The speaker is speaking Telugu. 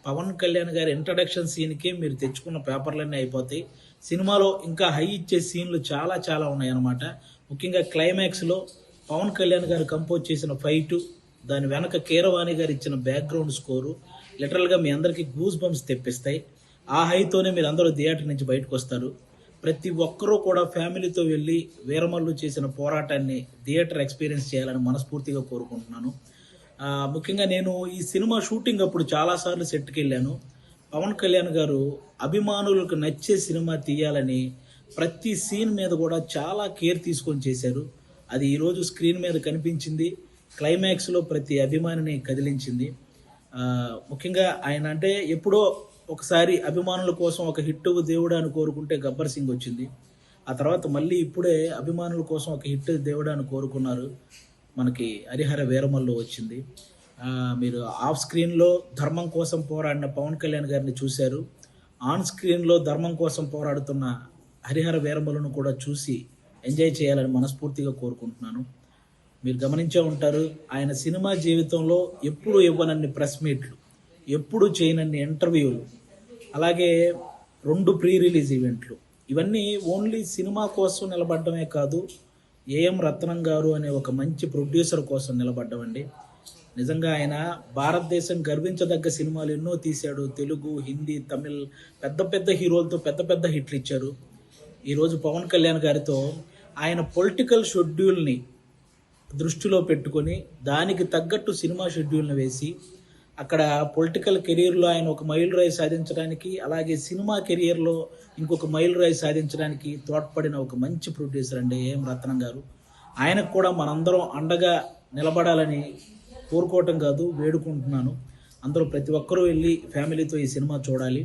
పవన్ కళ్యాణ్ గారి ఇంట్రడక్షన్ సీన్‌కే మీరు తెచ్చుకున్న పేపర్‌లన్నీ అయిపోతాయి. సినిమాలో ఇంకా హై ఇచ్చే సీన్‌లు చాలా చాలా ఉన్నాయన్నమాట. ముఖ్యంగా క్లైమాక్స్‌లో పవన్ కళ్యాణ్ గారు కంపోజ్ చేసిన ఫైటు, దాని వెనక కీరవాణి గారు ఇచ్చిన బ్యాక్‌గ్రౌండ్ స్కోరు లిటరల్‌గా మీ అందరికీ గూస్ బంప్స్ తెప్పిస్తాయి. ఆ హైతోనే మీరందరూ థియేటర్ నుంచి బయటకొస్తారు. ప్రతి ఒక్కరూ కూడా ఫ్యామిలీతో వెళ్ళి వీరమల్లు చేసిన పోరాటాన్ని థియేటర్ ఎక్స్‌పీరియన్స్ చేయాలని మనస్ఫూర్తిగా కోరుకుంటున్నాను. ముఖ్యంగా నేను ఈ సినిమా షూటింగ్ అప్పుడు చాలాసార్లు సెట్‌కెళ్ళాను. పవన్ కళ్యాణ్ గారు అభిమానులకు నచ్చే సినిమా తీయాలని ప్రతి సీన్ మీద కూడా చాలా కేర్ తీసుకొని చేశారు. అది ఈరోజు స్క్రీన్ మీద కనిపించింది. క్లైమాక్స్‌లో ప్రతి అభిమానిని కదిలించింది. ముఖ్యంగా ఆయన అంటే ఎప్పుడో ఒకసారి అభిమానుల కోసం ఒక హిట్ దేవుడా అని కోరుకుంటే 'గబ్బర్ సింగ్' వచ్చింది. ఆ తర్వాత మళ్ళీ ఇప్పుడే అభిమానుల కోసం ఒక హిట్ దేవుడా అని కోరుకున్నారు. మనకి 'హరిహర వీరమల్లు' వచ్చింది. మీరు ఆఫ్ స్క్రీన్‌లో ధర్మం కోసం పోరాడిన పవన్ కళ్యాణ్ గారిని చూశారు. ఆన్ స్క్రీన్‌లో ధర్మం కోసం పోరాడుతున్న 'హరిహర వీరమల్లు'ను కూడా చూసి ఎంజాయ్ చేయాలని మనస్ఫూర్తిగా కోరుకుంటున్నాను. మీరు గమనించే ఉంటారు, ఆయన సినిమా జీవితంలో ఎప్పుడు ఇవ్వనన్ని ప్రెస్ మీట్లు, ఎప్పుడు చేయనన్ని ఇంటర్వ్యూలు, అలాగే 2 ప్రీ రిలీజ్ ఈవెంట్లు. ఇవన్నీ ఓన్లీ సినిమా కోసం నిలబడడమే కాదు, ఏఎం రత్నం గారు అనే ఒక మంచి ప్రొడ్యూసర్ కోసం నిలబడ్డామండి. నిజంగా ఆయన భారతదేశం గర్వించదగ్గ సినిమాలు ఎన్నో తీశాడు. తెలుగు, హిందీ, తమిళ్ పెద్ద పెద్ద హీరోలతో పెద్ద పెద్ద హిట్లు ఇచ్చారు. ఈరోజు పవన్ కళ్యాణ్ గారితో ఆయన పొలిటికల్ షెడ్యూల్ని దృష్టిలో పెట్టుకొని దానికి తగ్గట్టు సినిమా షెడ్యూల్ని వేసి అక్కడ పొలిటికల్ కెరీర్లో ఆయన ఒక మైల్ రాయి సాధించడానికి, అలాగే సినిమా కెరియర్లో ఇంకొక మైల్ రాయి సాధించడానికి తోడ్పడిన ఒక మంచి ప్రొడ్యూసర్ అండి ఏఎం రత్నం గారు. ఆయనకు కూడా మనందరం అండగా నిలబడాలని కోరుకోవటం కాదు, వేడుకుంటున్నాను. అందరూ ప్రతి ఒక్కరూ వెళ్ళి ఫ్యామిలీతో ఈ సినిమా చూడాలి.